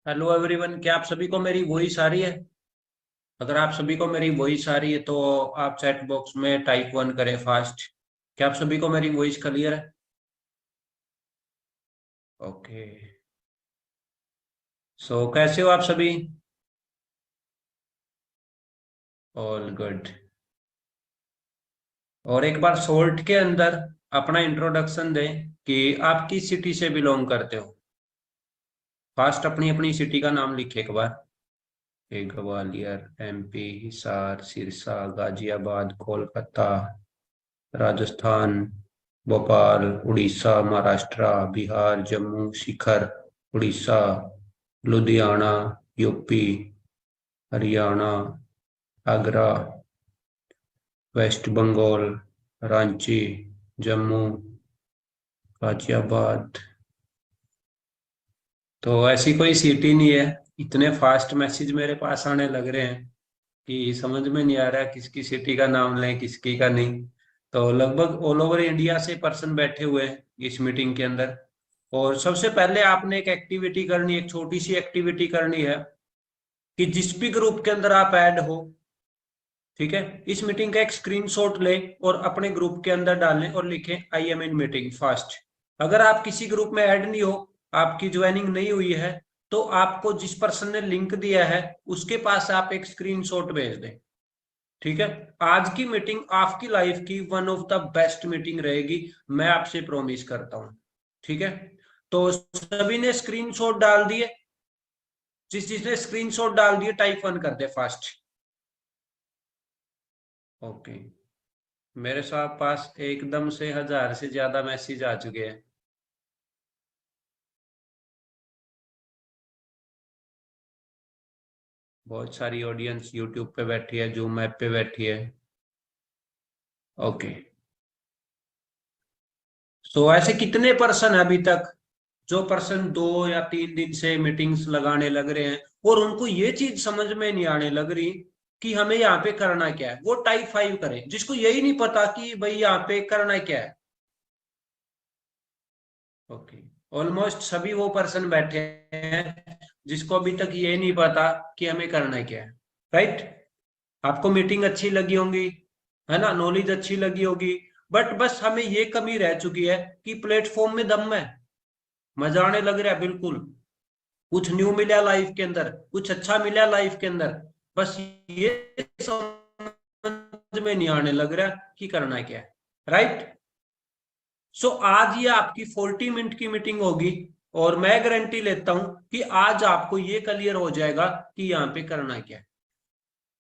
Hello everyone, क्या आप सभी को मेरी वॉइस आ रही है? अगर आप सभी को मेरी वॉइस आ रही है तो आप चैट बॉक्स में टाइप 1 करें फास्ट। क्या आप सभी को मेरी वॉइस क्लियर है? ओके। सो कैसे हो आप सभी? All good. और एक बार शॉर्ट के अंदर अपना इंट्रोडक्शन दें कि आप किस सिटी से बिलोंग करते हो। फास्ट अपनी अपनी सिटी का नाम लिखे एक बार। ग्वालियर, एमपी, हिसार, सिरसा, गाजियाबाद, कोलकाता, राजस्थान, भोपाल, उड़ीसा, महाराष्ट्र, बिहार, जम्मू, शिखर, उड़ीसा, लुधियाना, यूपी, हरियाणा, आगरा, वेस्ट बंगाल, रांची, जम्मू, गाजियाबाद। तो ऐसी कोई सिटी नहीं है। इतने फास्ट मैसेज मेरे पास आने लग रहे हैं कि समझ में नहीं आ रहा किसकी सिटी का नाम लें किसकी का नहीं। तो लगभग ऑल ओवर इंडिया से पर्सन बैठे हुए हैं इस मीटिंग के अंदर। और सबसे पहले आपने एक एक्टिविटी करनी, एक छोटी सी एक्टिविटी करनी है कि जिस भी ग्रुप के अंदर आप ऐड हो, ठीक है, इस मीटिंग का एक स्क्रीनशॉट लें और अपने ग्रुप के अंदर डालें और लिखें I am in meeting fast. अगर आप किसी ग्रुप में ऐड नहीं हो, आपकी ज्वाइनिंग नहीं हुई है, तो आपको जिस पर्सन ने लिंक दिया है उसके पास आप एक स्क्रीनशॉट भेज दें। ठीक है। आज की मीटिंग आपकी लाइफ की one of the best meeting रहेगी, मैं आपसे प्रॉमिस करता हूं। ठीक है। तो सभी ने स्क्रीनशॉट डाल दिए? जिस जिसने स्क्रीनशॉट डाल दिए टाइप 1 कर दे फास्ट। ओके। मेरे साथ पास एकदम से 1000 से ज्यादा मैसेज आ चुके हैं। बहुत सारी ऑडियंस यूट्यूब पे बैठी है, जूम ऐप पे बैठी है। ओके। सो ऐसे कितने पर्सन है अभी तक जो पर्सन 2 या 3 दिन से मीटिंग्स लगाने लग रहे हैं और उनको ये चीज समझ में नहीं आने लग रही कि हमें यहाँ पे करना क्या है? वो टाइप 5 करें जिसको यही नहीं पता कि भाई यहाँ पे करना क्या है। ओके। ऑलमोस्ट सभी वो पर्सन बैठे हैं जिसको अभी तक ये नहीं पता कि हमें करना क्या है। राइट। आपको मीटिंग अच्छी लगी होंगी, है ना, नॉलेज अच्छी लगी होगी। बट बस हमें ये कमी रह चुकी है कि प्लेटफॉर्म में दम है, मजा आने लग रहा है बिल्कुल, कुछ न्यू मिला लाइफ के अंदर, कुछ अच्छा मिला लाइफ के अंदर। बस ये समझ में नहीं आने लग रहा कि करना क्या है। राइट। सो आज ये आपकी 40 मिनट की मीटिंग होगी और मैं गारंटी लेता हूं कि आज आपको ये क्लियर हो जाएगा कि यहाँ पे करना क्या है।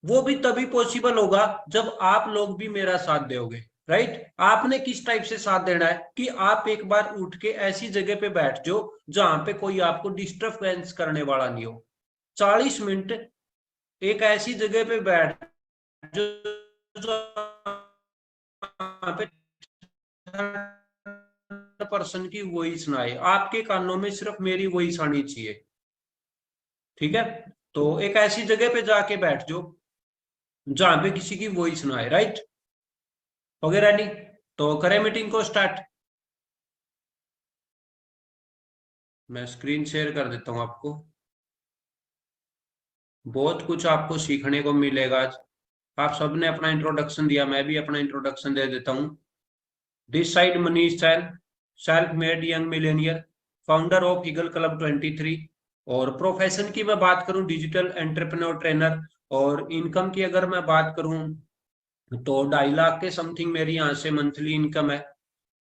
वो भी तभी पॉसिबल होगा जब आप लोग भी मेरा साथ दोगे। राइट। आपने किस टाइप से साथ देना है कि आप एक बार उठ के ऐसी जगह पे बैठ जाओ जहां पे कोई आपको डिस्टर्बेंस करने वाला नहीं हो। 40 मिनट एक ऐसी जगह पे बैठ जो जहाँ पे पर्सन की वॉइस ना आए, आपके कानों में सिर्फ मेरी वॉइस आनी चाहिए। ठीक है। तो एक ऐसी जगह पे जाके बैठ जाओ जहां पे किसी की वॉइस ना आए। राइट। हो गया रेडी? तो करें मीटिंग को स्टार्ट। मैं स्क्रीन शेयर कर देता हूं आपको। बहुत कुछ आपको सीखने को मिलेगा आज। आप सबने अपना इंट्रोडक्शन दिया, मैं भी अपना इंट्रोडक्शन दे देता हूँ। This side Manish Sain, self made young millionaire, founder of Eagle Club 23। और प्रोफेशन की मैं बात करूं, डिजिटल एंटरप्रेन्योर ट्रेनर। और इनकम की अगर मैं बात करूं तो 2.5 लाख के समथिंग मेरी यहाँ से मंथली इनकम है।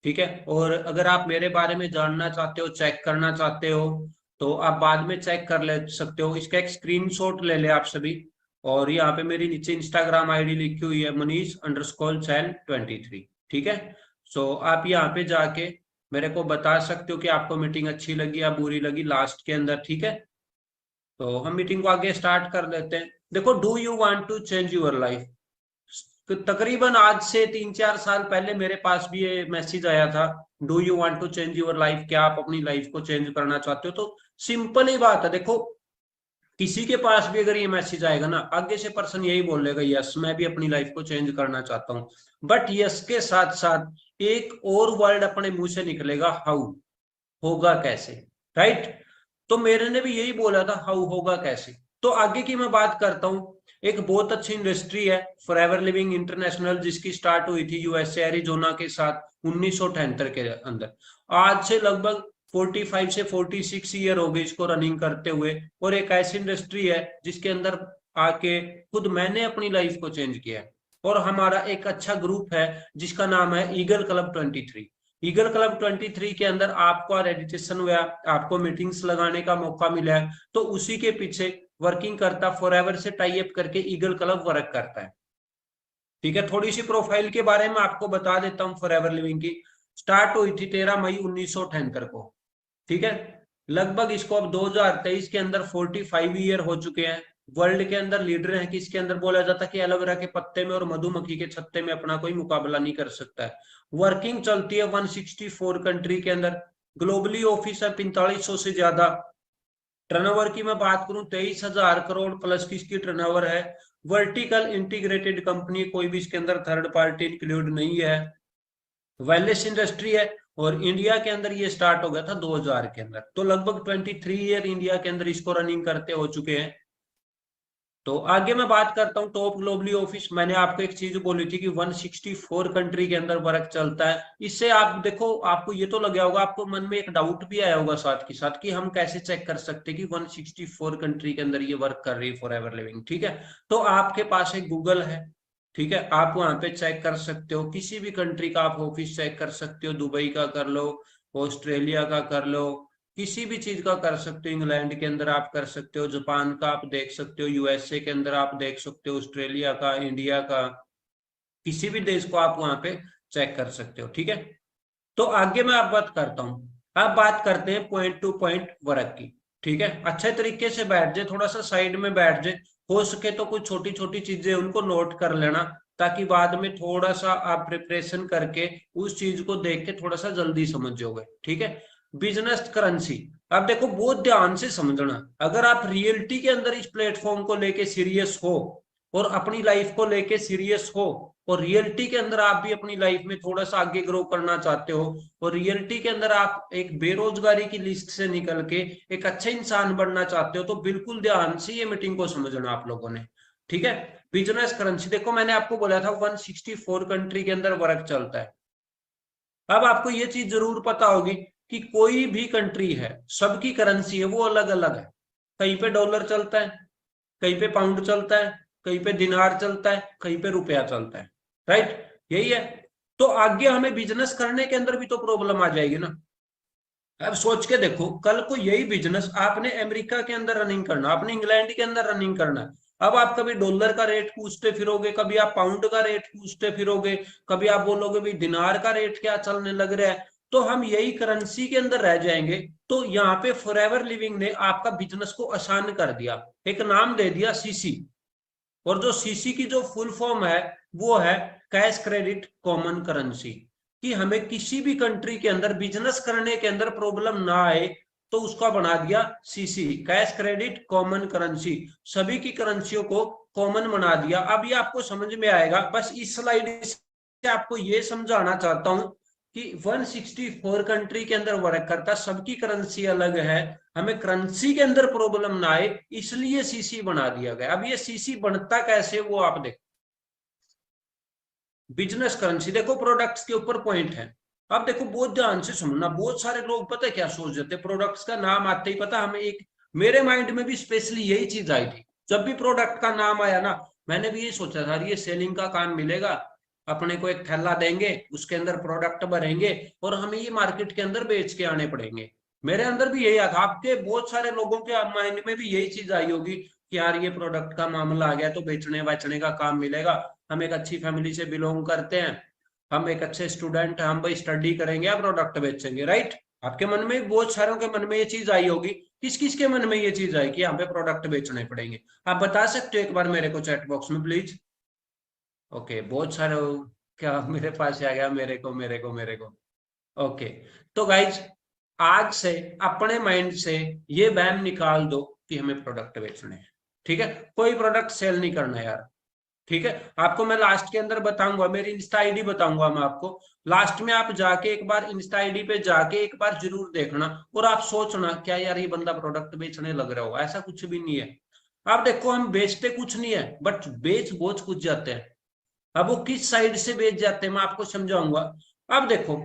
ठीक है। और अगर आप मेरे बारे में जानना चाहते हो, चेक करना चाहते हो, तो आप बाद में चेक कर ले सकते हो। इसका एक स्क्रीनशॉट ले ले आप सभी। और यहाँ पे मेरी नीचे इंस्टाग्राम आईडी लिखी हुई है, मनीष_चैल23। ठीक है। सो आप यहाँ पे जाके मेरे को बता सकते हो कि आपको मीटिंग अच्छी लगी या बुरी लगी लास्ट के अंदर। ठीक है। तो हम मीटिंग को आगे स्टार्ट कर लेते हैं। देखो, do you want to change your life? तो तकरीबन आज से 3-4 साल पहले मेरे पास भी ये मैसेज आया था, do you want to change your life? क्या आप अपनी लाइफ को चेंज करना चाहते हो? तो सिंपल ही बात है। देखो, किसी के पास भी अगर ये मैसेज आएगा ना, आगे से पर्सन यही बोलेगा यस मैं भी अपनी लाइफ को चेंज करना चाहता हूँ। बट यस के साथ साथ एक और वर्ड अपने मुंह से निकलेगा, हाउ, होगा कैसे। राइट। तो मेरे ने भी यही बोला था, हाउ होगा कैसे। तो आगे की मैं बात करता हूँ। एक बहुत अच्छी इंडस्ट्री है फॉरएवर लिविंग इंटरनेशनल, जिसकी स्टार्ट हुई थी यूएसए एरिजोना के साथ 1978 के अंदर। आज से लगभग 45 से 46 ईयर हो गए इसको रनिंग करते हुए। और एक ऐसी इंडस्ट्री है जिसके अंदर आके खुद मैंने अपनी लाइफ को चेंज किया। और हमारा एक अच्छा ग्रुप है जिसका नाम है ईगल क्लब 23। ईगल क्लब 23 के अंदर आपको रजिस्ट्रेशन हुआ, आपको मीटिंग्स लगाने का मौका मिला है, तो उसी के पीछे वर्किंग करता फॉरएवर से टाई अप करके ईगल क्लब वर्क करता है। ठीक है, थोड़ी सी प्रोफाइल के बारे में आपको बता देता हूँ। फॉरएवर लिविंग की स्टार्ट हुई थी 13 मई 1978 को। ठीक है, लगभग इसको अब 2023 के अंदर 45 ईयर हो चुके हैं। वर्ल्ड के अंदर लीडर है कि इसके अंदर बोला जाता है कि एलोवेरा के पत्ते में और मधुमक्खी के छत्ते में अपना कोई मुकाबला नहीं कर सकता है। वर्किंग चलती है 164 कंट्री के अंदर। ग्लोबली ऑफिस है 4500 से ज्यादा। टर्नओवर की मैं बात करूं 23,000 करोड़ प्लस की इसकी टर्नओवर है। वर्टिकल इंटीग्रेटेड कंपनी, कोई भी इसके अंदर थर्ड पार्टी इंक्लूड नहीं है। वेलनेस इंडस्ट्री है। और इंडिया के अंदर ये स्टार्ट हो गया था 2000 के अंदर। तो लगभग 23 ईयर इंडिया के अंदर इसको रनिंग करते हो चुके हैं। तो आगे मैं बात करता हूँ टॉप ग्लोबली ऑफिस। मैंने आपको एक चीज बोली थी कि 164 कंट्री के अंदर वर्क चलता है। इससे आप देखो, आपको ये तो लगा होगा, आपको मन में एक डाउट भी आया होगा साथ के साथ कि हम कैसे चेक कर सकते हैं कि 164 कंट्री के अंदर ये वर्क कर रही है फॉरएवर लिविंग। ठीक है, तो आपके पास एक गूगल है। ठीक है, आप वहां पे चेक कर सकते हो, किसी भी कंट्री का आप ऑफिस चेक कर सकते हो। दुबई का कर लो, ऑस्ट्रेलिया का कर लो, किसी भी चीज का कर सकते हो। इंग्लैंड के अंदर आप कर सकते हो, जापान का आप देख सकते हो, यूएसए के अंदर आप देख सकते हो, ऑस्ट्रेलिया का, इंडिया का, किसी भी देश को आप वहां पे चेक कर सकते हो। ठीक है, तो आगे मैं आप बात करता हूँ। अब बात करते हैं पॉइंट टू पॉइंट वर्क की। ठीक है, अच्छे तरीके से बैठ जाए, थोड़ा सा साइड में बैठ जाए। हो सके तो कुछ छोटी छोटी चीजें उनको नोट कर लेना, ताकि बाद में थोड़ा सा आप प्रिपरेशन करके उस चीज को देख के थोड़ा सा जल्दी समझ जाओगे। ठीक है, बिजनेस करेंसी। अब देखो, बहुत ध्यान से समझना। अगर आप रियलिटी के अंदर इस प्लेटफॉर्म को लेके सीरियस हो और अपनी लाइफ को लेके सीरियस हो, और रियलिटी के अंदर आप भी अपनी लाइफ में थोड़ा सा आगे ग्रो करना चाहते हो, और रियलिटी के अंदर आप एक बेरोजगारी की लिस्ट से निकल के एक अच्छे इंसान बनना चाहते हो, तो बिल्कुल ध्यान से ये मीटिंग को समझना आप लोगों ने। ठीक है, बिजनेस करेंसी देखो, मैंने आपको बोला था 164 कंट्री के अंदर वर्क चलता है। अब आपको ये चीज जरूर पता होगी कि कोई भी कंट्री है, सबकी करेंसी है वो अलग अलग है। कहीं पे डॉलर चलता है, कहीं पे पाउंड चलता है, कहीं पे दिनार चलता है, कहीं पे रुपया चलता है। राइट, यही है। तो आगे हमें बिजनेस करने के अंदर भी तो प्रॉब्लम आ जाएगी ना। अब सोच के देखो, कल को यही बिजनेस आपने अमेरिका के अंदर रनिंग करना, आपने इंग्लैंड के अंदर रनिंग करना है। अब आप कभी डॉलर का रेट पूछते फिरोगे, कभी आप पाउंड का रेट पूछते फिरोगे, कभी आप बोलोगे भाई दिनार का रेट क्या चलने लग रहा है, तो हम यही करेंसी के अंदर रह जाएंगे। तो यहाँ पे फॉरएवर लिविंग ने आपका बिजनेस को आसान कर दिया, एक नाम दे दिया सीसी। और जो सीसी की जो फुल फॉर्म है वो है कैश क्रेडिट कॉमन करेंसी। कि हमें किसी भी कंट्री के अंदर बिजनेस करने के अंदर प्रॉब्लम ना आए, तो उसका बना दिया CC, cash credit common currency. सभी की करेंसियों को कॉमन बना दिया। अब ये आपको समझ में आएगा। बस इस स्लाइड से आपको ये समझाना चाहता हूं कि 164 कंट्री के अंदर वर्क करता, सबकी करेंसी अलग है, हमें करेंसी के अंदर प्रॉब्लम ना आए, इसलिए सीसी बना दिया गया। अब ये सीसी बनता कैसे वो आप देखो। बिजनेस करेंसी देखो, प्रोडक्ट्स के ऊपर पॉइंट है। अब देखो, बहुत ध्यान से सुनना। बहुत सारे लोग पता है क्या सोच जाते, प्रोडक्ट्स का नाम आते ही पता हमें एक, मेरे माइंड में भी स्पेशली यही चीज आई थी। जब भी प्रोडक्ट का नाम आया ना, मैंने भी यही सोचा था ये सेलिंग का काम मिलेगा, अपने को एक थैला देंगे, उसके अंदर प्रोडक्ट भरेंगे और हमें ये मार्केट के अंदर बेच के आने पड़ेंगे। मेरे अंदर भी यही आता, आपके बहुत सारे लोगों के माइंड में भी यही चीज आई होगी कि यार ये प्रोडक्ट का मामला आ गया तो बेचने बेचने का काम मिलेगा, हम एक अच्छी फैमिली से बिलोंग करते हैं, हम एक अच्छे स्टूडेंट हैं, हम भाई स्टडी करेंगे या प्रोडक्ट बेचेंगे। राइट, आपके मन में, बहुत सारों के मन में ये चीज आई होगी। किस किस के मन में ये चीज आई कि यहाँ पे प्रोडक्ट बेचने पड़ेंगे? आप बता सकते हो एक बार मेरे को चैट बॉक्स में प्लीज। ओके, बहुत सारे क्या मेरे पास आ गया, मेरे को मेरे को मेरे को। ओके, तो गाइज आज से अपने माइंड से ये वहम निकाल दो कि हमें प्रोडक्ट बेचने हैं। ठीक है, कोई प्रोडक्ट सेल नहीं करना यार। ठीक है, आपको मैं लास्ट के अंदर बताऊंगा, मेरी इंस्टा आईडी बताऊंगा मैं आपको लास्ट में। आप जाके एक बार इंस्टा आईडी पे जाके एक बार जरूर देखना और आप सोचना क्या यार ये बंदा प्रोडक्ट बेचने लग रहा होगा, ऐसा कुछ भी नहीं है। आप देखो हम बेचते कुछ नहीं है, बट बेच बहुत कुछ जाते हैं। अब वो किस साइड से बेच जाते हैं मैं आपको समझाऊंगा। अब देखो,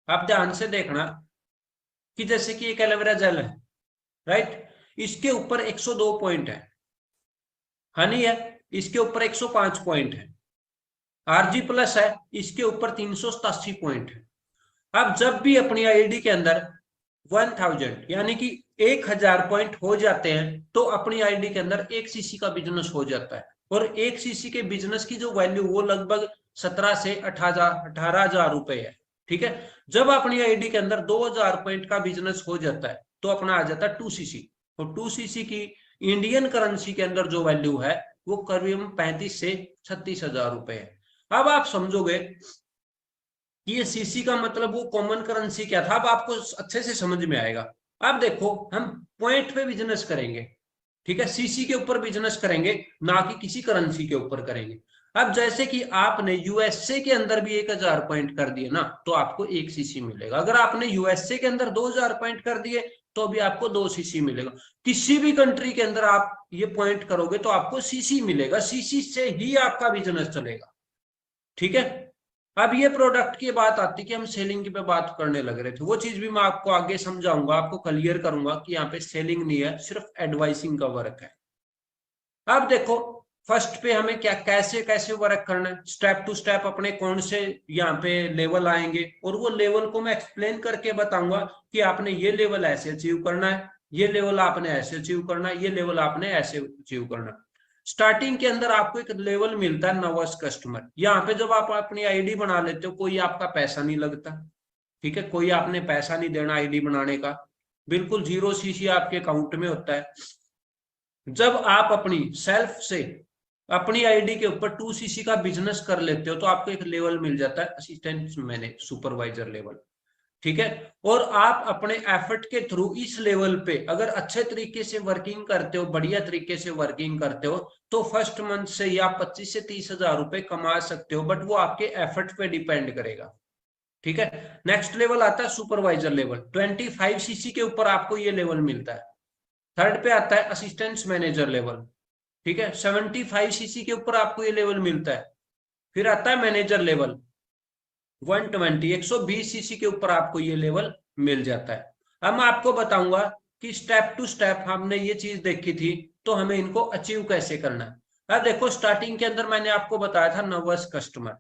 आप ध्यान से देखना कि जैसे कि एक एलोवेरा जेल है, राइट, इसके ऊपर 102 पॉइंट है। हनी है, इसके ऊपर 105 पॉइंट है। आरजी प्लस है, इसके ऊपर 387 पॉइंट है। अब जब भी अपनी आईडी के अंदर 1000 यानी कि 1000 पॉइंट हो जाते हैं तो अपनी आईडी के अंदर एक सीसी का बिजनेस हो जाता है। और एक सीसी के बिजनेस की जो वैल्यू वो लगभग 17 से 18,000 रुपए है। ठीक है, जब अपनी आईडी के अंदर 2000 पॉइंट का बिजनेस हो जाता है तो अपना आ जाता है 2cc। और 2cc की इंडियन करेंसी के अंदर जो वैल्यू है वो करीब 35 से 36,000 रुपए है। अब आप समझोगे कि ये सीसी का मतलब वो कॉमन करेंसी क्या था, अब आपको अच्छे से समझ में आएगा। अब देखो हम पॉइंट पे बिजनेस करेंगे, ठीक है, सीसी के ऊपर बिजनेस करेंगे, ना कि किसी करेंसी के ऊपर करेंगे। अब जैसे कि आपने यूएसए के अंदर भी 1000 पॉइंट कर दिए ना तो आपको एक सीसी मिलेगा। अगर आपने यूएसए के अंदर 2000 पॉइंट कर दिए तो भी आपको 2 सीसी मिलेगा। किसी भी कंट्री के अंदर आप ये पॉइंट करोगे तो आपको सीसी मिलेगा, सीसी से ही आपका बिजनेस चलेगा। ठीक है, अब ये प्रोडक्ट की बात आती कि हम सेलिंग की पे बात करने लग रहे थे, वो चीज भी मैं आपको आगे समझाऊंगा, आपको क्लियर करूंगा कि यहाँ पे सेलिंग नहीं है, सिर्फ एडवाइसिंग का वर्क है। अब देखो फर्स्ट पे हमें क्या कैसे कैसे वर्क करना है, स्टेप टू स्टेप अपने कौन से यहाँ पे लेवल आएंगे और वो लेवल को मैं एक्सप्लेन करके बताऊंगा कि आपने ये लेवल ऐसे अचीव करना है, ये लेवल आपने ऐसे अचीव करना है, ये लेवल आपने ऐसे अचीव करना है। स्टार्टिंग के अंदर आपको एक लेवल मिलता है नर्वस कस्टमर। यहाँ पे जब आप अपनी आईडी बना लेते हो कोई आपका पैसा नहीं लगता, ठीक है, कोई आपने पैसा नहीं देना आईडी बनाने का, बिल्कुल 0 सीसी आपके अकाउंट में होता है। जब आप अपनी सेल्फ से अपनी आईडी के ऊपर 2cc का बिजनेस कर लेते हो तो आपको एक लेवल मिल जाता है असिस्टेंट मैनेजर सुपरवाइजर लेवल। ठीक है, और आप अपने एफर्ट के थ्रू इस लेवल पे अगर अच्छे तरीके से वर्किंग करते हो, बढ़िया तरीके से वर्किंग करते हो तो फर्स्ट मंथ से ही आप 25 से 30,000 रुपए कमा सकते हो, बट वो आपके एफर्ट पे डिपेंड करेगा। ठीक है, नेक्स्ट लेवल आता है सुपरवाइजर लेवल, 25cc के ऊपर आपको ये लेवल मिलता है। थर्ड पे आता है असिस्टेंट मैनेजर लेवल, ठीक है, 75cc के ऊपर आपको ये लेवल मिलता है। फिर आता है मैनेजर लेवल 120 के ऊपर आपको ये लेवल मिल जाता है। अब मैं आपको बताऊंगा कि स्टेप टू स्टेप हमने ये चीज देखी थी तो हमें इनको अचीव कैसे करना है। अब देखो स्टार्टिंग के अंदर मैंने आपको बताया था नर्वस कस्टमर,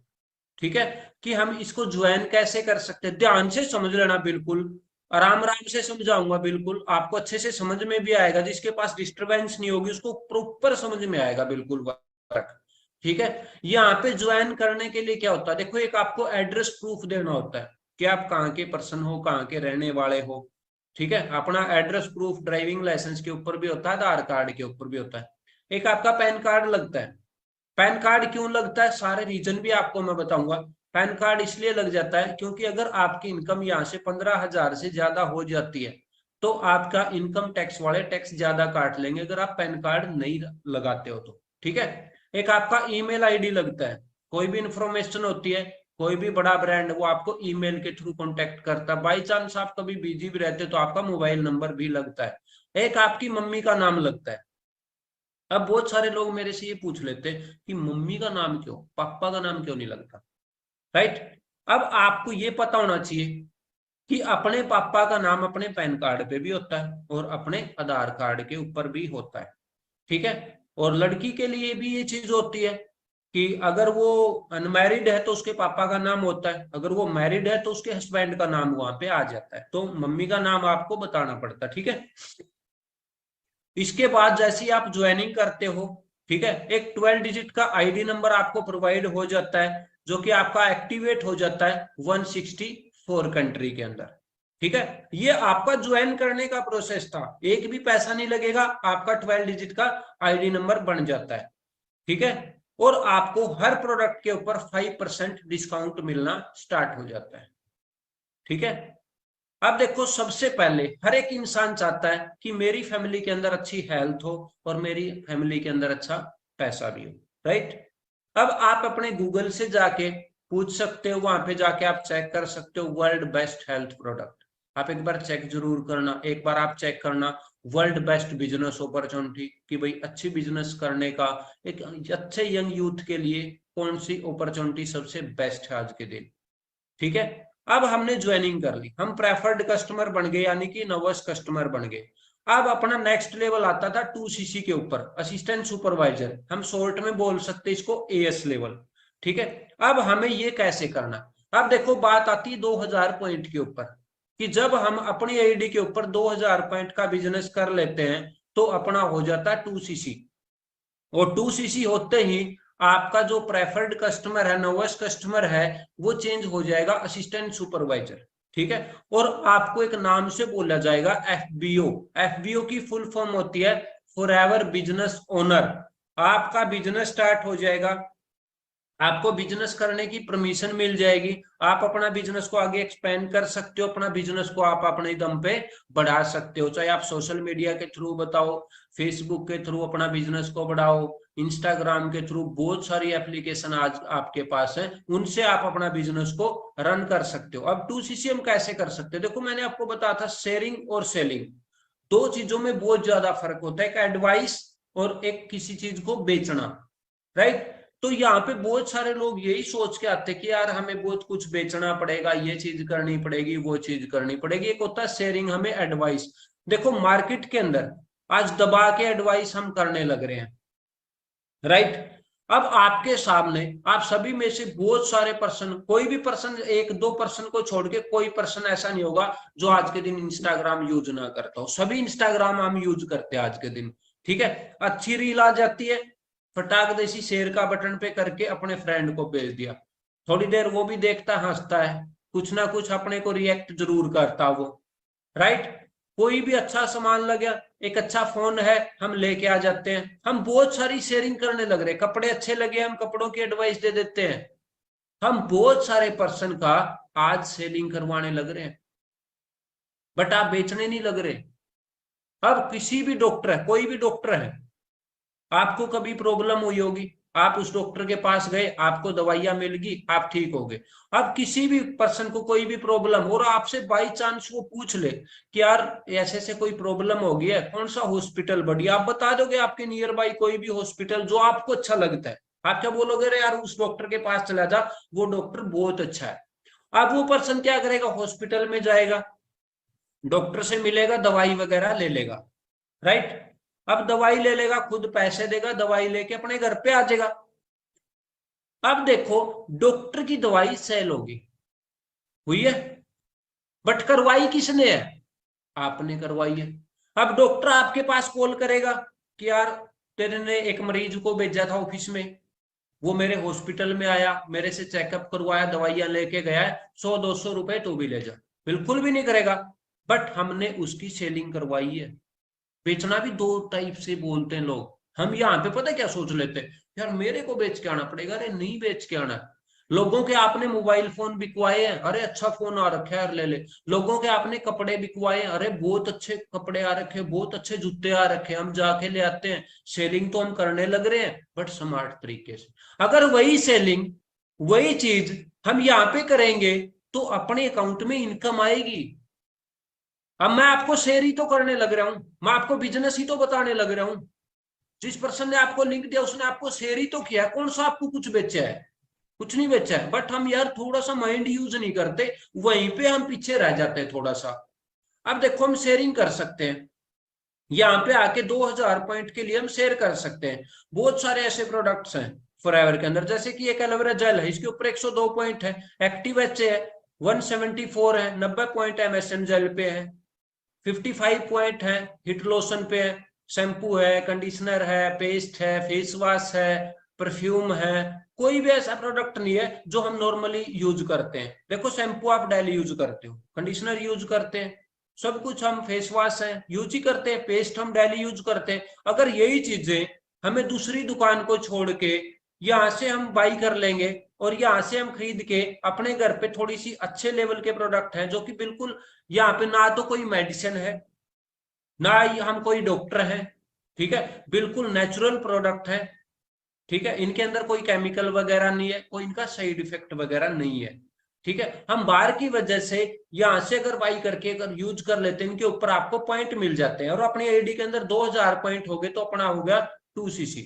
ठीक है, कि हम इसको ज्वाइन कैसे कर सकते हैं। ध्यान से समझ लेना, बिल्कुल आराम आराम से समझाऊंगा, बिल्कुल आपको अच्छे से समझ में भी आएगा, जिसके पास डिस्टरबेंस नहीं होगी उसको प्रॉपर समझ में आएगा, बिल्कुल वर्क। ठीक है, यहाँ पे ज्वाइन करने के लिए क्या होता है, देखो एक आपको एड्रेस प्रूफ देना होता है कि आप कहाँ के पर्सन हो, कहाँ के रहने वाले हो। ठीक है, अपना एड्रेस प्रूफ ड्राइविंग लाइसेंस के ऊपर भी होता है, आधार कार्ड के ऊपर भी होता है। एक आपका पैन कार्ड लगता है। पैन कार्ड क्यों लगता है, सारे रीजन भी आपको मैं बताऊंगा। पैन कार्ड इसलिए लग जाता है क्योंकि अगर आपकी इनकम यहाँ से 15,000 से ज्यादा हो जाती है तो आपका इनकम टैक्स वाले टैक्स ज्यादा काट लेंगे अगर आप पैन कार्ड नहीं लगाते हो तो। ठीक है, एक आपका ईमेल आईडी लगता है। कोई भी इंफॉर्मेशन होती है, कोई भी बड़ा ब्रांड वो आपको ईमेल के थ्रू कॉन्टेक्ट करता है। बाई चांस आप कभी बिजी भी रहते हो तो आपका मोबाइल नंबर भी लगता है। एक आपकी मम्मी का नाम लगता है। अब बहुत सारे लोग मेरे से ये पूछ लेते हैं कि मम्मी का नाम क्यों, पापा का नाम क्यों नहीं लगता, राइट। अब आपको ये पता होना चाहिए कि अपने पापा का नाम अपने पैन कार्ड पे भी होता है और अपने आधार कार्ड के ऊपर भी होता है। ठीक है, और लड़की के लिए भी ये चीज होती है कि अगर वो अनमैरिड है तो उसके पापा का नाम होता है, अगर वो मैरिड है तो उसके हस्बैंड का नाम वहां पे आ जाता है, तो मम्मी का नाम आपको बताना पड़ता है। ठीक है, इसके बाद जैसे ही आप ज्वाइनिंग करते हो, ठीक है, एक 12 डिजिट का आईडी नंबर आपको प्रोवाइड हो जाता है जो कि आपका एक्टिवेट हो जाता है 164 कंट्री के अंदर। ठीक है, ये आपका ज्वाइन करने का प्रोसेस था, एक भी पैसा नहीं लगेगा, आपका 12 डिजिट का आईडी नंबर बन जाता है। ठीक है, और आपको हर प्रोडक्ट के ऊपर 5% डिस्काउंट मिलना स्टार्ट हो जाता है। ठीक है, अब देखो, सबसे पहले हर एक इंसान चाहता है कि मेरी फैमिली के अंदर अच्छी हेल्थ हो और मेरी फैमिली के अंदर अच्छा पैसा भी हो, राइट। अब आप अपने गूगल से जाके पूछ सकते हो, वहां पे जाके आप चेक कर सकते हो वर्ल्ड बेस्ट हेल्थ प्रोडक्ट। आप एक बार चेक जरूर करना, एक बार आप चेक करना वर्ल्ड बेस्ट बिजनेस अपॉर्चुनिटी, कि भाई अच्छी बिजनेस करने का एक अच्छे यंग यूथ के लिए कौन सी अपॉर्चुनिटी सबसे बेस्ट है आज के दिन। ठीक है, अब हमने ज्वाइनिंग कर ली, हम प्रेफर्ड कस्टमर बन गए, यानी कि नर्वस कस्टमर बन गए। अब अपना नेक्स्ट लेवल आता था 2cc के ऊपर, असिस्टेंट सुपरवाइजर, हम शॉर्ट में बोल सकते इसको एएस लेवल। ठीक है, अब हमें ये कैसे करना। अब देखो, बात आती है 2000 पॉइंट के ऊपर, कि जब हम अपनी आईडी के ऊपर 2000 पॉइंट का बिजनेस कर लेते हैं तो अपना हो जाता है 2cc। और 2cc होते ही आपका जो प्रेफर्ड कस्टमर है, नोवेस्ट कस्टमर है, वो चेंज हो जाएगा असिस्टेंट सुपरवाइजर। ठीक है, और आपको एक नाम से बोला जाएगा एफबीओ। एफबीओ की फुल फॉर्म होती है फॉरएवर बिजनेस ओनर। आपका बिजनेस स्टार्ट हो जाएगा, आपको बिजनेस करने की परमिशन मिल जाएगी, आप अपना बिजनेस को आगे एक्सपेंड कर सकते हो, अपना बिजनेस को आप अपने दम पे बढ़ा सकते हो, चाहे आप सोशल मीडिया के थ्रू बताओ, फेसबुक के थ्रू अपना बिजनेस को बढ़ाओ, इंस्टाग्राम के थ्रू, बहुत सारी एप्लीकेशन आज आपके पास है, उनसे आप अपना बिजनेस को रन कर सकते हो। अब 2cc हम कैसे कर सकते हो, देखो मैंने आपको बताया था शेयरिंग और सेलिंग, दो चीजों में बहुत ज्यादा फर्क होता है, एक एडवाइस और एक किसी चीज को बेचना, राइट। तो यहाँ पे बहुत सारे लोग यही सोच के आते कि यार हमें बहुत कुछ बेचना पड़ेगा, ये चीज करनी पड़ेगी, वो चीज करनी पड़ेगी। एक होता है शेयरिंग, हमें एडवाइस। देखो मार्केट के अंदर आज दबा के एडवाइस हम करने लग रहे हैं, राइट। अब आपके सामने, आप सभी में से बहुत सारे पर्सन, कोई भी पर्सन, एक दो पर्सन को छोड़ के कोई पर्सन ऐसा नहीं होगा जो आज के दिन इंस्टाग्राम यूज ना करता हो। सभी इंस्टाग्राम हम यूज करते हैं आज के दिन। ठीक है, अच्छी रील आ जाती है, फटाक देसी शेयर का बटन पे करके अपने फ्रेंड को भेज दिया, थोड़ी देर वो भी देखता हंसता है, कुछ ना कुछ अपने को रिएक्ट जरूर करता वो, राइट। कोई भी अच्छा सामान लगे, एक अच्छा फोन है, हम लेके आ जाते हैं, हम बहुत सारी शेयरिंग करने लग रहे हैं, कपड़े अच्छे लगे हम कपड़ों की एडवाइस दे देते हैं, हम बहुत सारे पर्सन का आज सेलिंग करवाने लग रहे हैं, बट आप बेचने नहीं लग रहे। अब किसी भी डॉक्टर है, कोई भी डॉक्टर है, आपको कभी प्रॉब्लम हुई होगी, आप उस डॉक्टर के पास गए, आपको दवाइयां मिल गई, आप ठीक हो गए। अब किसी भी पर्सन को कोई भी प्रॉब्लम और आपसे बाई चांस वो पूछ ले कि यार ऐसे से कोई प्रॉब्लम हो गई है, कौन सा हॉस्पिटल बढ़िया, आप बता दोगे आपके नियर बाई कोई भी हॉस्पिटल जो आपको अच्छा लगता है, आप क्या बोलोगे, अरे यार उस डॉक्टर के पास चला जा, वो डॉक्टर बहुत अच्छा है। अब वो पर्सन क्या करेगा, हॉस्पिटल में जाएगा, डॉक्टर से मिलेगा, दवाई वगैरह ले लेगा, राइट। अब दवाई ले लेगा, खुद पैसे देगा, दवाई लेके अपने घर पे आ जाएगा। अब देखो, डॉक्टर की दवाई सेल होगी, हुई है, बट करवाई किसने है, आपने करवाई है। अब डॉक्टर आपके पास कॉल करेगा कि यार तेरे ने एक मरीज को भेजा था ऑफिस में, वो मेरे हॉस्पिटल में आया, मेरे से चेकअप करवाया, दवाइयां लेके गया है, 100-200 रुपए तो भी ले जा, बिल्कुल भी नहीं करेगा, बट हमने उसकी सेलिंग करवाई है। बेचना भी दो टाइप से बोलते हैं लोग, हम यहाँ पे पता क्या सोच लेते हैं, यार मेरे को बेच के आना पड़ेगा, अरे नहीं बेच के आना। लोगों के आपने मोबाइल फोन बिकवाए हैं, अरे अच्छा फोन आ रखा है यार ले ले। लोगों के आपने कपड़े बिकवाए हैं, अरे बहुत अच्छे कपड़े आ रखे, बहुत अच्छे जूते आ रखे, हम जाके ले आते हैं। सेलिंग तो हम करने लग रहे हैं, बट स्मार्ट तरीके से। अगर वही सेलिंग, वही चीज हम यहाँ पे करेंगे तो अपने अकाउंट में इनकम आएगी। अब मैं आपको शेयर ही तो करने लग रहा हूं, मैं आपको बिजनेस ही तो बताने लग रहा हूं। जिस पर्सन ने आपको लिंक दिया उसने आपको शेयर ही तो किया, कौन सा आपको कुछ बेचा है, कुछ नहीं बेचा है। बट हम यार थोड़ा सा माइंड यूज नहीं करते, वहीं पे हम पीछे रह जाते हैं थोड़ा सा। अब देखो, हम शेयरिंग कर सकते हैं, यहाँ पे आके 2000 पॉइंट के लिए हम शेयर कर सकते हैं। बहुत सारे ऐसे प्रोडक्ट्स हैं फॉरएवर के अंदर, जैसे कि एक एलोवेरा जेल है, इसके ऊपर 102 पॉइंट है, एक्टिव एच है 174 है, 90 पॉइंट एमएसएम जेल पे है, 55 पॉइंट है हिट लोशन पे, शैम्पू है, कंडीशनर है, पेस्ट है, फेस वॉश है, परफ्यूम है। कोई भी ऐसा प्रोडक्ट नहीं है जो हम नॉर्मली यूज करते हैं। देखो शैम्पू आप डेली यूज करते हो, कंडीशनर यूज करते हैं, सब कुछ हम, फेस वॉश है यूज ही करते हैं, पेस्ट हम डेली यूज करते हैं। अगर यही चीजें हमें दूसरी दुकान को छोड़ के यहाँ से हम बाई कर लेंगे और यहाँ से हम खरीद के अपने घर पे थोड़ी सी अच्छे लेवल के प्रोडक्ट हैं जो कि बिल्कुल यहाँ पे ना तो कोई मेडिसिन है, ना ही हम कोई डॉक्टर हैं, ठीक है, बिल्कुल नेचुरल प्रोडक्ट है, ठीक है, इनके अंदर कोई केमिकल वगैरह नहीं है, कोई इनका साइड इफेक्ट वगैरह नहीं है, ठीक है। हम बाहर की वजह से यहां से अगर बाई करके अगर यूज कर लेते हैं, इनके ऊपर आपको पॉइंट मिल जाते हैं और अपनी आईडी के अंदर 2000 पॉइंट हो गए तो अपना हो गया 2cc,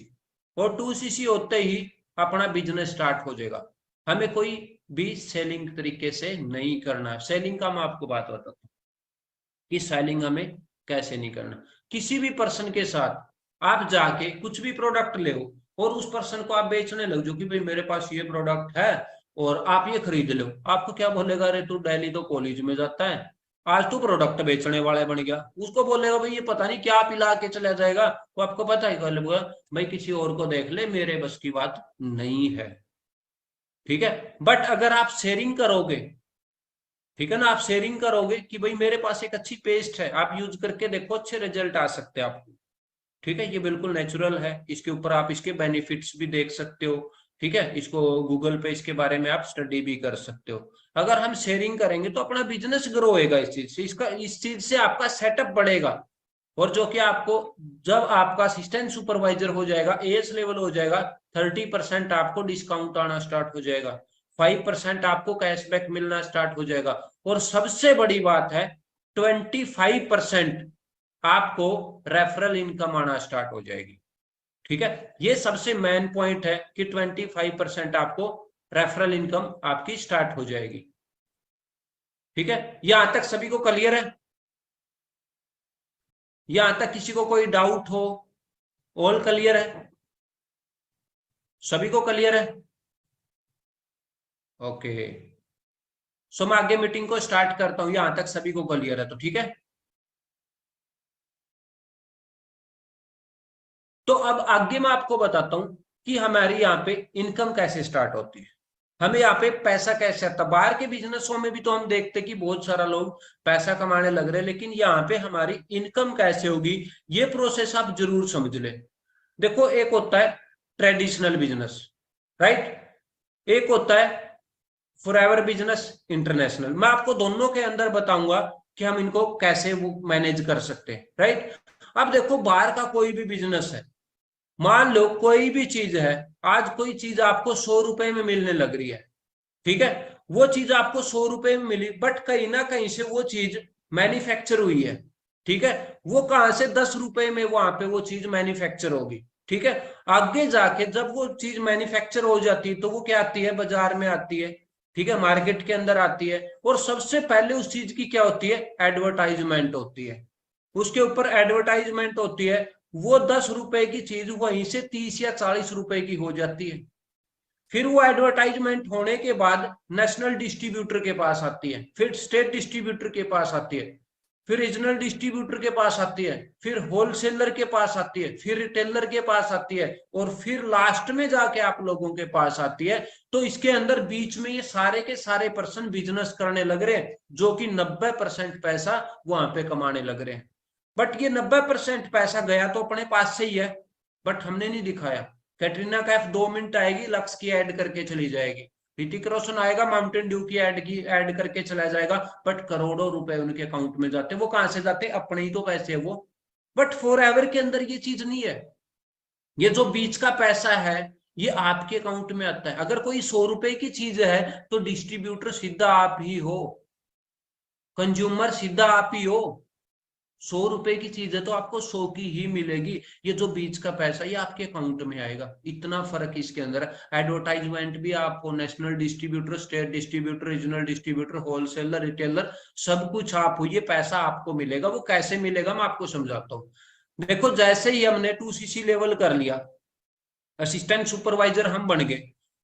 और 2cc होते ही अपना बिजनेस स्टार्ट हो जाएगा। हमें कोई भी सेलिंग तरीके से नहीं करना है। सेलिंग का मैं आपको बात बताता हूँ कि सेलिंग हमें कैसे नहीं करना। किसी भी पर्सन के साथ आप जाके कुछ भी प्रोडक्ट ले और उस पर्सन को आप बेचने लग जो कि भाई मेरे पास ये प्रोडक्ट है और आप ये खरीद लो, आपको क्या बोलेगा, अरे तू डेली तो कॉलेज में जाता है, आज तू प्रोडक्ट बेचने वाला बन गया। उसको बोलेगा भाई ये पता नहीं क्या पिला के चला जाएगा, वो आपको पता ही कर लेगा भाई किसी और को देख ले, मेरे बस की बात नहीं है, ठीक है। बट अगर आप शेयरिंग करोगे, ठीक है ना, आप शेयरिंग करोगे कि भाई मेरे पास एक अच्छी पेस्ट है, आप यूज करके देखो अच्छे रिजल्ट आ सकते हैं आपको, ठीक है, ये बिल्कुल नेचुरल है, इसके ऊपर आप इसके बेनिफिट्स भी देख सकते हो, ठीक है, इसको गूगल पे इसके बारे में आप स्टडी भी कर सकते हो। अगर हम शेयरिंग करेंगे तो अपना बिजनेस ग्रो होएगा इस चीज से, इस चीज से आपका सेटअप बढ़ेगा, और जो कि आपको जब आपका असिस्टेंट सुपरवाइजर हो जाएगा, एएस लेवल हो जाएगा, 30% आपको डिस्काउंट आना स्टार्ट हो जाएगा, 5% आपको कैशबैक मिलना स्टार्ट हो जाएगा, और सबसे बड़ी बात है 25% आपको रेफरल इनकम आना स्टार्ट हो जाएगी, ठीक है। ये सबसे मेन पॉइंट है कि 25% आपको रेफरल इनकम आपकी स्टार्ट हो जाएगी, ठीक है। यहां तक सभी को क्लियर है? यहां तक किसी को कोई डाउट हो? ऑल क्लियर है? सभी को क्लियर है? ओके, सो मैं आगे मीटिंग को स्टार्ट करता हूं, यहां तक सभी को क्लियर है तो ठीक है। तो अब आगे मैं आपको बताता हूं कि हमारी यहाँ पे इनकम कैसे स्टार्ट होती है, हमें यहाँ पे पैसा कैसे आता है। बाहर के बिजनेसों में भी तो हम देखते कि बहुत सारा लोग पैसा कमाने लग रहे हैं, लेकिन यहाँ पे हमारी इनकम कैसे होगी ये प्रोसेस आप जरूर समझ ले। देखो, एक होता है ट्रेडिशनल बिजनेस, राइट, एक होता है फॉरएवर बिजनेस इंटरनेशनल। मैं आपको दोनों के अंदर बताऊंगा कि हम इनको कैसे वो मैनेज कर सकते हैं, राइट। अब देखो, बाहर का कोई भी बिजनेस है, मान लो कोई भी चीज है, आज कोई चीज आपको 100 रुपए में मिलने लग रही है, ठीक है, वो चीज आपको 100 रुपए में मिली, बट कहीं ना कहीं से वो चीज मैन्युफैक्चर हुई है, ठीक है, वो कहां से 10 रुपए में वहां पे वो चीज मैन्युफैक्चर होगी, ठीक है। आगे जाके जब वो चीज मैन्युफैक्चर हो जाती है तो वो क्या आती है, बाजार में आती है, ठीक है, मार्केट के अंदर आती है, और सबसे पहले उस चीज की क्या होती है, एडवर्टाइजमेंट होती है, उसके ऊपर एडवर्टाइजमेंट होती है, वो 10 रुपए की चीज वहीं से 30 या 40 रुपए की हो जाती है। फिर वो एडवर्टाइजमेंट होने के बाद नेशनल डिस्ट्रीब्यूटर के पास आती है, फिर स्टेट डिस्ट्रीब्यूटर के पास आती है, फिर रीजनल डिस्ट्रीब्यूटर के पास आती है, फिर होलसेलर के पास आती है, फिर रिटेलर के पास आती है, और फिर लास्ट में जाके आप लोगों के पास आती है। तो इसके अंदर बीच में ये सारे के सारे पर्सन बिजनेस करने लग रहे हैं, जो कि 90% पैसा वहां पे कमाने लग रहे हैं। बट ये 90% पैसा गया तो अपने पास से ही है, बट हमने नहीं दिखाया। कैटरीना कैफ 2 मिनट आएगी, लक्स की ऐड करके चली जाएगी, ऋतिक रोशन आएगा, माउंटेन ड्यू की ऐड करके चला जाएगा, बट करोड़ों रुपए उनके अकाउंट में जाते, वो कहां से जाते, अपने ही तो पैसे है वो। बट फॉरएवर के अंदर ये चीज नहीं है, ये जो बीच का पैसा है ये आपके अकाउंट में आता है। अगर कोई 100 रुपए की चीज है तो डिस्ट्रीब्यूटर सीधा आप ही हो, कंज्यूमर सीधा आप ही हो। 100 रुपए की चीज है तो आपको 100 की ही मिलेगी, ये जो बीच का पैसा ये आपके अकाउंट में आएगा, इतना फर्क इसके अंदर है। एडवर्टाइजमेंट भी आपको national distributor, state distributor, regional distributor, wholesaler, retailer, सब कुछ आप हो, ये पैसा आपको मिलेगा। वो कैसे मिलेगा मैं आपको समझाता हूँ। देखो, जैसे ही हमने 2cc लेवल कर लिया, असिस्टेंट सुपरवाइजर हम बन गए,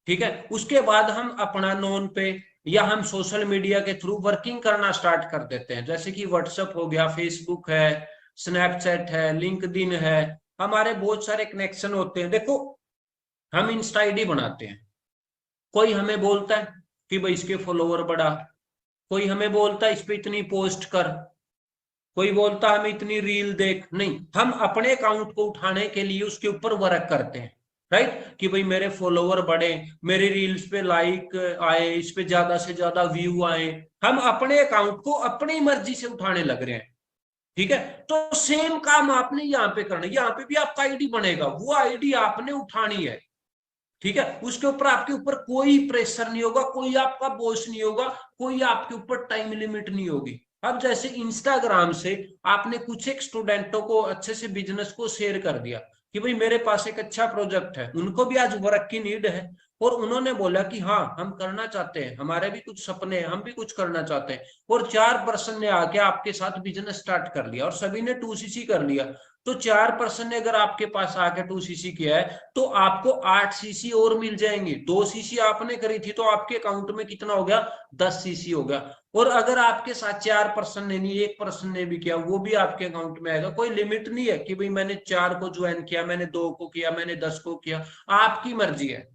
ठीक है, उसके बाद हम अपना नॉन पे या हम सोशल मीडिया के थ्रू वर्किंग करना स्टार्ट कर देते हैं, जैसे कि व्हाट्सएप हो गया, फेसबुक है, स्नैपचैट है, लिंक्डइन है, हमारे बहुत सारे कनेक्शन होते हैं। देखो, हम इंस्टा आईडी बनाते हैं, कोई हमें बोलता है कि भाई इसके फॉलोवर बढ़ा, कोई हमें बोलता है इस पे इतनी पोस्ट कर, कोई बोलता है हमें इतनी रील देख, नहीं, हम अपने अकाउंट को उठाने के लिए उसके ऊपर वर्क करते हैं, राइट, कि भाई मेरे फॉलोवर बढ़े, मेरे रील्स पे लाइक आए, इस पे ज्यादा से ज्यादा व्यू आए, हम अपने अकाउंट को अपनी मर्जी से उठाने लग रहे हैं। ठीक है, तो सेम काम आपने यहाँ पे करना है, यहाँ पे भी आपका आईडी बनेगा, वो आईडी आपने उठानी है। ठीक है, उसके ऊपर आपके ऊपर कोई प्रेशर नहीं होगा, कोई आपका बॉस नहीं होगा, कोई आपके ऊपर टाइम लिमिट नहीं होगी। अब जैसे इंस्टाग्राम से आपने कुछ एक स्टूडेंटों को अच्छे से बिजनेस को शेयर कर दिया कि भाई मेरे पास एक अच्छा प्रोजेक्ट है, उनको भी आज वर्क की नीड है, और उन्होंने बोला कि हाँ हम करना चाहते हैं, हमारे भी कुछ सपने हैं, हम भी कुछ करना चाहते हैं, और 4 पर्सन ने आके आपके साथ बिजनेस स्टार्ट कर लिया और सभी ने 2cc कर लिया। तो 4 पर्सन ने अगर आपके पास आके 2cc किया है, तो आपको 8cc और मिल जाएंगे। 2cc आपने करी थी तो आपके अकाउंट में कितना हो गया, 10cc हो गया। और अगर आपके साथ 4 पर्सन ने नहीं, 1 पर्सन ने भी किया, वो भी आपके अकाउंट में आएगा। कोई लिमिट नहीं है कि भाई मैंने 4 को ज्वाइन किया, मैंने 2 को किया, मैंने 10 को किया, आपकी मर्जी है।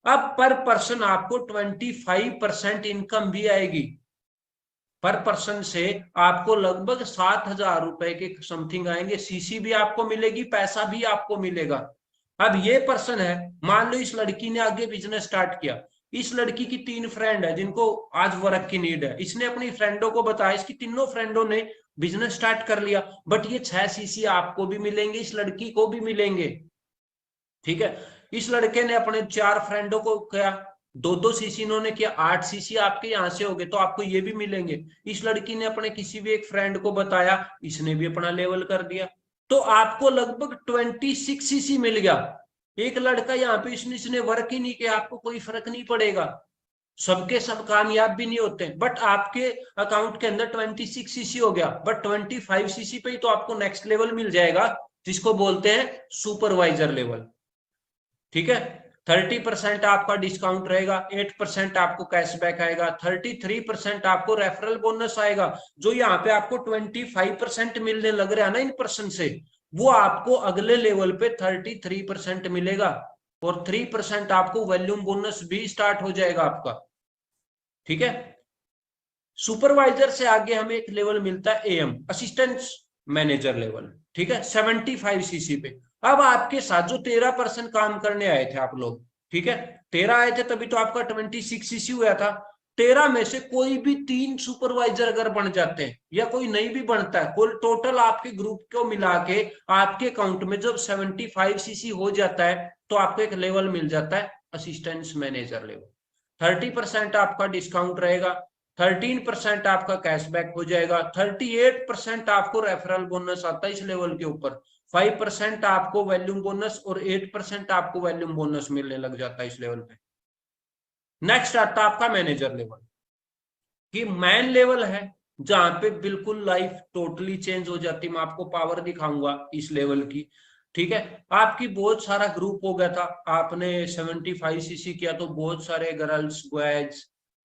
अब पर पर्सन आपको 25% इनकम भी आएगी। पर पर्सन से आपको लगभग 7,000 रुपए के समथिंग आएंगे, सीसी भी आपको मिलेगी, पैसा भी आपको मिलेगा। अब ये पर्सन है, मान लो इस लड़की ने आगे बिजनेस स्टार्ट किया, इस लड़की की 3 फ्रेंड है जिनको आज वर्क की नीड है, इसने अपनी फ्रेंडों को बताया, इसकी तीनों फ्रेंडों ने बिजनेस स्टार्ट कर लिया, बट ये 6cc आपको भी मिलेंगे, इस लड़की को भी मिलेंगे। ठीक है, इस लड़के ने अपने 4 फ्रेंडों को किया, 2-2 cc इन्होंने किया, 8cc आपके यहां से हो गए, तो आपको ये भी मिलेंगे। इस लड़की ने अपने किसी भी एक फ्रेंड को बताया, इसने भी अपना लेवल कर दिया, तो आपको लगभग 26cc मिल गया। एक लड़का यहाँ पे इसने वर्क ही नहीं किया, आपको कोई फर्क नहीं पड़ेगा, सबके सब कामयाब भी नहीं होते, बट आपके अकाउंट के अंदर 26cc हो गया, बट 25cc पे ही तो आपको नेक्स्ट लेवल मिल जाएगा, जिसको बोलते हैं सुपरवाइजर लेवल। ठीक है, 30% आपका डिस्काउंट रहेगा, 8% आपको कैशबैक आएगा, 33% आपको रेफरल बोनस आएगा। जो यहाँ पे आपको 25% मिलने लग रहा है ना इन पर्सन से, वो आपको अगले लेवल पे 33% मिलेगा, और 3% आपको वॉल्यूम बोनस भी स्टार्ट हो जाएगा आपका। ठीक है, सुपरवाइजर से आगे हमें एक लेवल मिलता है एएम, असिस्टेंट मैनेजर लेवल। ठीक है, 75cc पे। अब आपके साथ जो 13% काम करने आए थे आप लोग, ठीक है, 13 आए थे तभी तो आपका 26cc हुआ था। 13 में से कोई भी 3 सुपरवाइजर अगर बन जाते हैं, या कोई नहीं भी बनता है, कुल टोटल आपके ग्रुप को मिला के आपके अकाउंट में जब 75cc हो जाता है, तो आपको एक लेवल मिल जाता है असिस्टेंट मैनेजर लेवल। 30% आपका डिस्काउंट रहेगा, 13% आपका कैशबैक हो जाएगा, 38% आपको रेफरल बोनस आता है इस लेवल के ऊपर, 5% आपको वॉल्यूम बोनस, और 8% आपको वॉल्यूम बोनस मिलने लग जाता है इस लेवल पे। नेक्स्ट आता है आपका मैनेजर लेवल, कि मैन लेवल है, जहां पे बिल्कुल लाइफ टोटली चेंज हो जाती है। मैं आपको पावर दिखाऊंगा इस लेवल की। ठीक है, आपकी बहुत सारा ग्रुप हो गया था, आपने 75cc किया, तो बहुत सारे गर्ल्स बॉयज,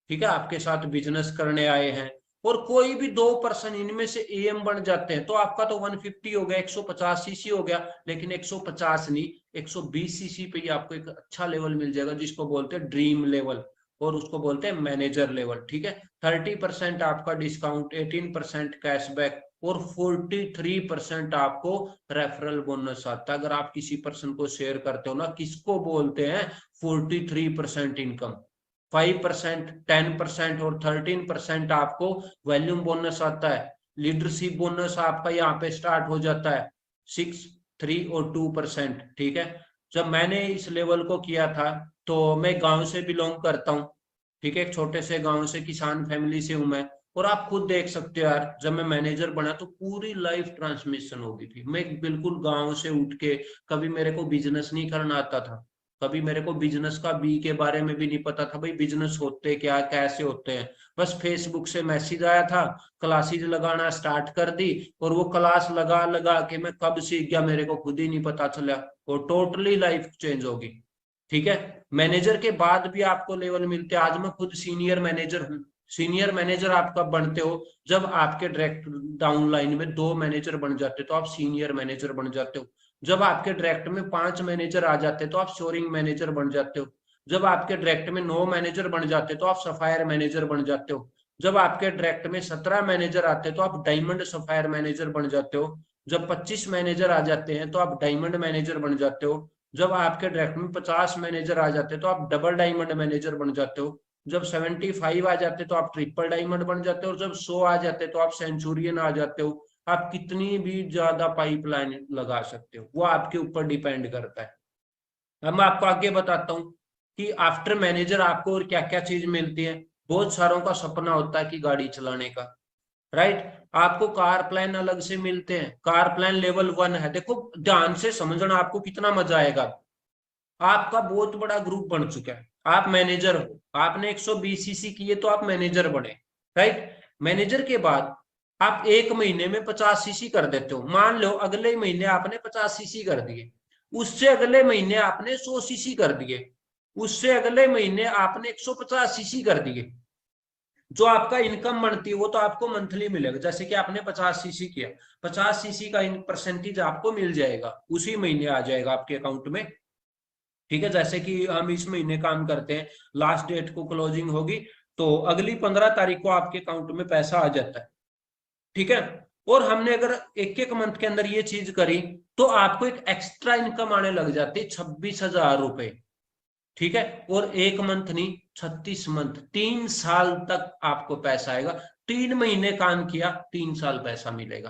ठीक है, आपके साथ बिजनेस करने आए हैं, और कोई भी 2 पर्सन इनमें से एएम बन जाते हैं, तो आपका तो 150 हो गया, 150cc हो गया, लेकिन 150 नहीं, 120cc पे ही आपको एक अच्छा लेवल मिल जाएगा, जिसको बोलते हैं ड्रीम लेवल, और उसको बोलते हैं मैनेजर लेवल। ठीक है, 30% आपका डिस्काउंट, 18% कैशबैक, और 43% आपको रेफरल बोनस आता है अगर आप किसी पर्सन को शेयर करते हो ना, किसको बोलते हैं 43% इनकम। 5%, 10% और 13% आपको वॉल्यूम बोनस आता है। लीडरशिप बोनस आपका यहाँ पे स्टार्ट हो जाता है 6, 3 और 2%। ठीक है, जब मैंने इस लेवल को किया था, तो मैं गांव से बिलोंग करता हूँ, ठीक है, एक छोटे से गांव से, किसान फैमिली से हूं मैं, और आप खुद देख सकते हो यार, जब मैं मैनेजर बना तो पूरी लाइफ ट्रांसमिशन हो गई थी। मैं बिल्कुल गांव से उठ के, कभी मेरे को बिजनेस नहीं करना आता था, कभी मेरे को बिजनेस का बी के बारे में भी नहीं पता था, भाई बिजनेस होते क्या, कैसे होते हैं। बस फेसबुक से मैसेज आया था, क्लासेज लगाना स्टार्ट कर दी, और वो क्लास लगा लगा के मैं कब सीख गया मेरे को खुद ही नहीं पता चला, और टोटली लाइफ चेंज होगी। ठीक है, मैनेजर के बाद भी आपको लेवल मिलते हैं। आज मैं खुद सीनियर मैनेजर हूँ। सीनियर मैनेजर आप कब बनते हो, जब आपके डायरेक्ट डाउन लाइन में 2 मैनेजर बन जाते, तो आप सीनियर मैनेजर बन जाते हो। जब आपके डायरेक्ट में 5 मैनेजर आ जाते, तो आप शोरिंग मैनेजर बन जाते हो। जब आपके डायरेक्ट में 9 मैनेजर बन जाते, तो आप सफायर मैनेजर बन जाते हो। जब आपके डायरेक्ट में 17 मैनेजर आते, तो आप डायमंड सफायर मैनेजर बन जाते हो। जब 25 मैनेजर आ जाते हैं, तो आप डायमंड मैनेजर बन जाते हो। जब आपके डायरेक्ट में 50 मैनेजर आ जाते तो आप डबल डायमंड मैनेजर बन जाते हो, जब 75 आ जाते तो आप ट्रिपल डायमंड बन जाते हो, और जब 100 आ जाते तो आप सेंचुरियन आ जाते हो। आप कितनी भी ज्यादा पाइपलाइन लगा सकते हो, वो आपके ऊपर डिपेंड करता है। अब मैं आपको आगे बताता हूँ कि आफ्टर मैनेजर आपको और क्या क्या चीज मिलती है। बहुत सारों का सपना होता है कि गाड़ी चलाने का, राइट। आपको कार प्लान अलग से मिलते हैं, कार प्लान लेवल 1 है। देखो ध्यान से समझना, आपको कितना मजा आएगा। आपका बहुत बड़ा ग्रुप बन चुका है, आप मैनेजर हो, आपने 120 सीसी किए तो आप मैनेजर बने, राइट। मैनेजर के बाद आप एक महीने में 50 सीसी कर देते हो। मान लो अगले महीने आपने 50 सीसी कर दिए, उससे अगले महीने आपने 100 सीसी कर दिए, उससे अगले महीने आपने 150 सीसी कर दिए। जो आपका इनकम बनती है वो तो आपको मंथली मिलेगा। जैसे कि आपने 50 सीसी किया, 50 सीसी का परसेंटेज आपको मिल जाएगा, उसी महीने आ जाएगा आपके अकाउंट में। ठीक है, जैसे कि हम इस महीने काम करते हैं, लास्ट डेट को क्लोजिंग होगी तो अगली 15 तारीख को आपके अकाउंट में पैसा आ जाता है। ठीक है, और हमने अगर एक एक मंथ के अंदर ये चीज करी तो आपको एक एक्स्ट्रा इनकम आने लग जाती है 26,000 रुपए। ठीक है, और एक मंथ नहीं, 36 मंथ, 3 साल तक आपको पैसा आएगा। 3 महीने काम किया, 3 साल पैसा मिलेगा।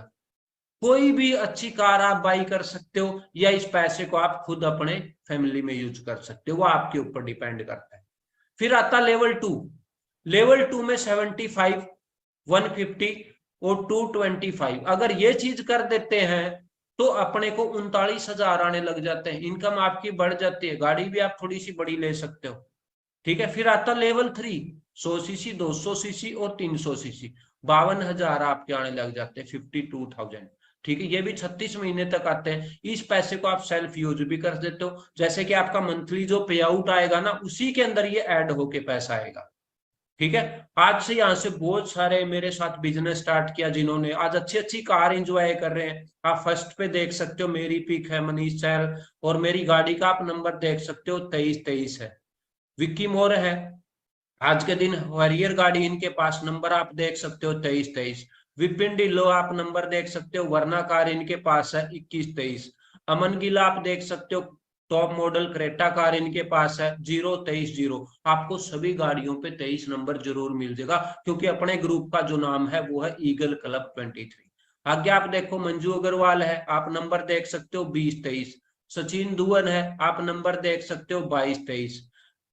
कोई भी अच्छी कार आप बाई कर सकते हो, या इस पैसे को आप खुद अपने फैमिली में यूज कर सकते हो, वो आपके ऊपर डिपेंड करता है। फिर आता लेवल 2। लेवल 2 में 75, 150 और 225 अगर ये चीज कर देते हैं तो अपने को 39,000 आने लग जाते हैं। इनकम आपकी बढ़ जाती है, गाड़ी भी आप थोड़ी सी बड़ी ले सकते हो। ठीक है, फिर आता लेवल 3, 100 सीसी, 200 सीसी और 300 सीसी, 52,000 आपके आने लग जाते हैं, 52,000। ठीक है, ये भी 36 महीने तक आते हैं। इस पैसे को आप सेल्फ यूज भी कर देते हो, जैसे कि आपका मंथली जो पे आउट आएगा ना, उसी के अंदर ये ऐड होके पैसा आएगा। ठीक है, आज से यहाँ से बहुत सारे मेरे साथ बिजनेस स्टार्ट किया जिन्होंने आज अच्छी अच्छी कार एंजॉय कर रहे हैं। आप फर्स्ट पे देख सकते हो, मेरी पिक है, मनीष चहल, और मेरी गाड़ी का आप नंबर देख सकते हो, 2323 है। विक्की मोर है, आज के दिन वॉरियर गाड़ी इनके पास, नंबर आप देख सकते हो 2323। विपिन ढिल्लो आप नंबर देख सकते हो, वरना कार इनके पास है 2123। अमन गिल आप देख सकते हो, टॉप मॉडल क्रेटा कार इनके पास है 023 0। आपको सभी गाड़ियों पे 23 नंबर जरूर मिल जाएगा, क्योंकि अपने ग्रुप का जो नाम है वो है ईगल क्लब 23। आगे आप देखो, मंजू अग्रवाल है, आप नंबर देख सकते हो 2023। सचिन धुवन है, आप नंबर देख सकते हो 2223।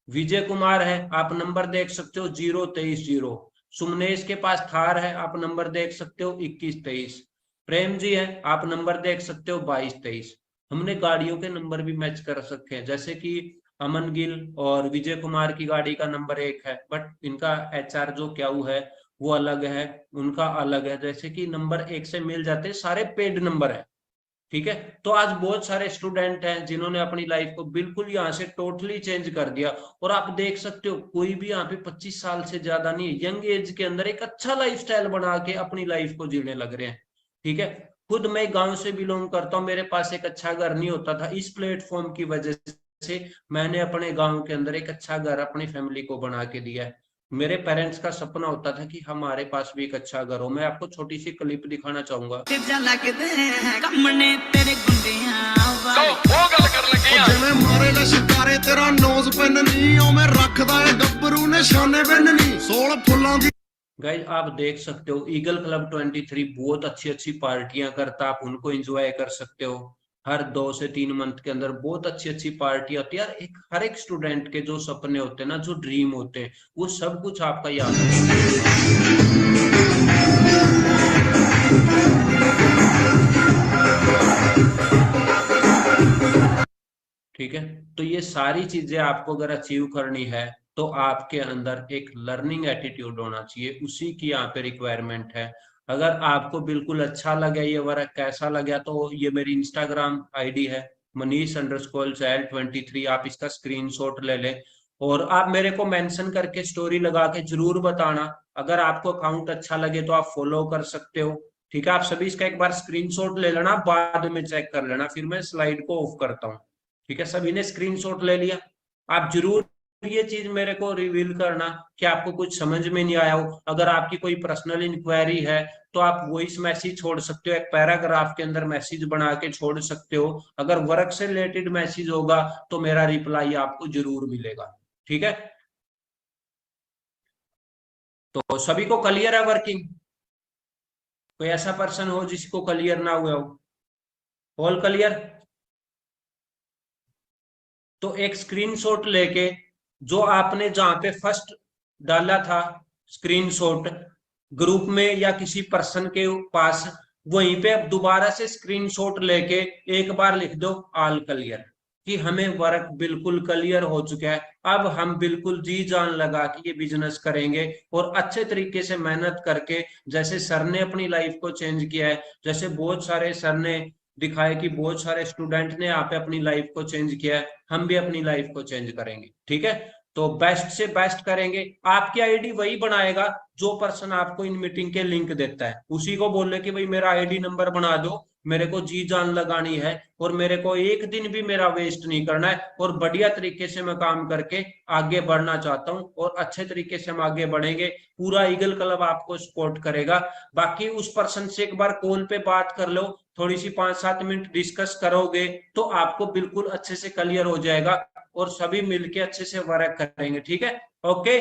विजय कुमार है, आप नंबर देख सकते हो 023 0। सुमनेश के पास थार है, आप नंबर देख सकते हो 2123। प्रेम जी है, आप नंबर देख सकते हो 2223। हमने गाड़ियों के नंबर भी मैच कर सकते हैं, जैसे कि अमन गिल और विजय कुमार की गाड़ी का नंबर 1 है, बट इनका HR जो क्या है वो अलग है, उनका अलग है। जैसे कि नंबर 1 से मिल जाते हैं, सारे पेड नंबर है। ठीक है, तो आज बहुत सारे स्टूडेंट हैं जिन्होंने अपनी लाइफ को बिल्कुल यहाँ से टोटली चेंज कर दिया। और आप देख सकते हो, कोई भी यहाँ पे 25 साल से ज्यादा नहीं है, यंग एज के अंदर एक अच्छा लाइफस्टाइल बना के अपनी लाइफ को जीने लग रहे हैं। ठीक है, खुद मैं गांव से बिलोंग करता हूँ, मेरे पास एक अच्छा घर नहीं होता था, इस प्लेटफॉर्म की वजह से मैंने अपने गांव के अंदर एक अच्छा घर अपनी फैमिली को बना के दिया है। मेरे पेरेंट्स का सपना होता था कि हमारे पास भी एक अच्छा घर हो। मैं आपको छोटी सी क्लिप दिखाना चाहूंगा। गाइज आप देख सकते हो, ईगल क्लब 23 बहुत अच्छी अच्छी पार्टियां करता, आप उनको एंजॉय कर सकते हो। हर 2 से 3 मंथ के अंदर बहुत अच्छी अच्छी पार्टी होती है यार। एक हर एक स्टूडेंट के जो सपने होते हैं ना, जो ड्रीम होते हैं, वो सब कुछ आपका यहाँ ठीक है। तो ये सारी चीजें आपको अगर अचीव करनी है तो आपके अंदर एक लर्निंग एटीट्यूड होना चाहिए, उसी की यहाँ पे रिक्वायरमेंट है। अगर आपको बिल्कुल अच्छा लगे ये वर्क, कैसा लगा, तो ये मेरी इंस्टाग्राम आईडी है Manish_Chahal23। आप इसका स्क्रीनशॉट ले लें और आप मेरे को मेंशन करके स्टोरी लगा के जरूर बताना। अगर आपको अकाउंट अच्छा लगे तो आप फॉलो कर सकते हो। ठीक है, आप सभी इसका एक बार स्क्रीनशॉट ले लेना, बाद में चेक कर लेना, फिर मैं स्लाइड को ऑफ करता हूँ। ठीक है, सभी ने स्क्रीनशॉट ले लिया, आप जरूर ये चीज मेरे को रिवील करना कि आपको कुछ समझ में नहीं आया हो। अगर आपकी कोई पर्सनल इंक्वायरी है तो आप वॉइस मैसेज छोड़ सकते हो, एक पैराग्राफ के अंदर मैसेज बना के छोड़ सकते हो। अगर वर्क से रिलेटेड मैसेज होगा तो मेरा रिप्लाई आपको जरूर मिलेगा, ठीक है। तो सभी को क्लियर है वर्किंग? कोई ऐसा पर्सन हो जिसको क्लियर ना हुआ हो? All clear? तो एक स्क्रीनशॉट लेके जो आपने जहां पे फर्स्ट डाला था स्क्रीनशॉट ग्रुप में या किसी पर्सन के पास, वहीं पे अब दोबारा से स्क्रीनशॉट लेके एक बार लिख दो ऑल क्लियर, कि हमें वर्क बिल्कुल क्लियर हो चुका है। अब हम बिल्कुल जी जान लगा कि ये बिजनेस करेंगे और अच्छे तरीके से मेहनत करके, जैसे सर ने अपनी लाइफ को चेंज किया है, जैसे बहुत सारे सर ने दिखाया कि बहुत सारे स्टूडेंट ने यहाँ पे अपनी लाइफ को चेंज किया है, हम भी अपनी लाइफ को चेंज करेंगे, ठीक है। तो बेस्ट से बेस्ट करेंगे। आपकी आईडी वही बनाएगा जो पर्सन आपको इन मीटिंग के लिंक देता है, उसी को बोले कि भाई मेरा आईडी नंबर बना दो, मेरे को जी जान लगानी है और मेरे को एक दिन भी मेरा वेस्ट नहीं करना है, और बढ़िया तरीके से मैं काम करके आगे बढ़ना चाहता हूँ, और अच्छे तरीके से हम आगे बढ़ेंगे। पूरा ईगल क्लब आपको सपोर्ट करेगा। बाकी उस पर्सन से एक बार कॉल पे बात कर लो, थोड़ी सी 5-7 मिनट डिस्कस करोगे तो आपको बिल्कुल अच्छे से क्लियर हो जाएगा, और सभी मिलके अच्छे से वर्क करेंगे, ठीक है। ओके।